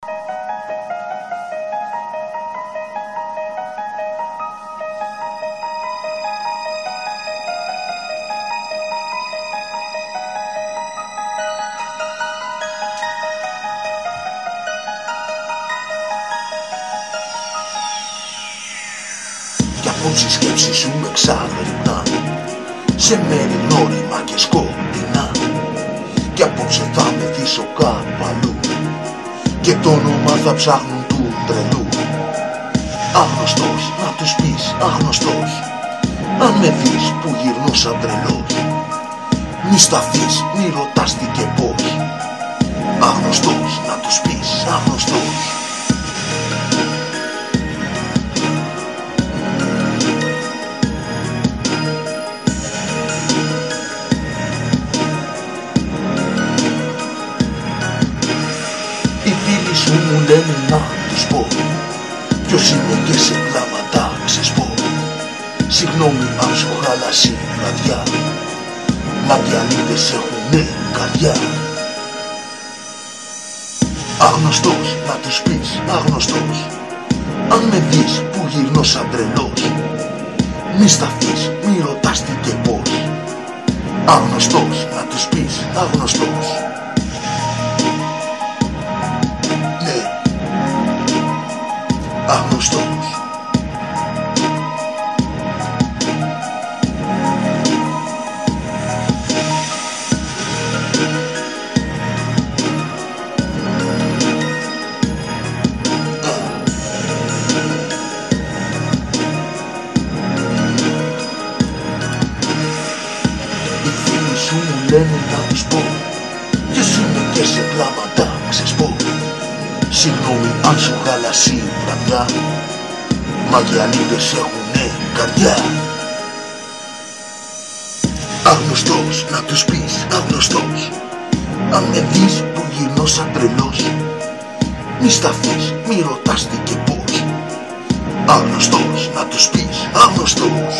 Κι απόψε η σκέψη σου με ξαγρυπνά σε μέρη γνώριμα και σκοτεινά. Κι απόψε θα με θύσω κάπου αλλού και το όνομα θα ψάχνουν του τρελού. Άγνωστος, να τους πεις άγνωστος, αν με δεις που γυρνώ σαν τρελός. Μη σταθείς, μη ρωτάς τι και πώς. Άγνωστος, να τους πεις άγνωστος. Οι φίλοι σου μου λένε να τους πω ποιος είμαι και σε κλάματα ξεσπώ. Συγγνώμη αν σου χάλασε η βραδιά, μα και αλήτες έχουνε καρδιά. Άγνωστος, να τους πεις άγνωστος, αν με δεις που γυρνώ σαν τρελός. Μη σταθείς, μη ρωτάς τι και πώς. Άγνωστος, να τους πεις άγνωστος. Άγνωστος. Οι φίλοι σου μου λένε να τους πω ποιος είμαι και σε κλάματα ξεσπώ. Συγγνώμη αν σου χάλασε η βραδιά, μα και αλήτες έχουνε καρδιά. Άγνωστος, να τους πεις άγνωστος, αν με δεις που γυρνώ σαν τρελός. Μη σταθείς, μη ρωτάς τι και πώς. Άγνωστος, να τους πεις άγνωστος.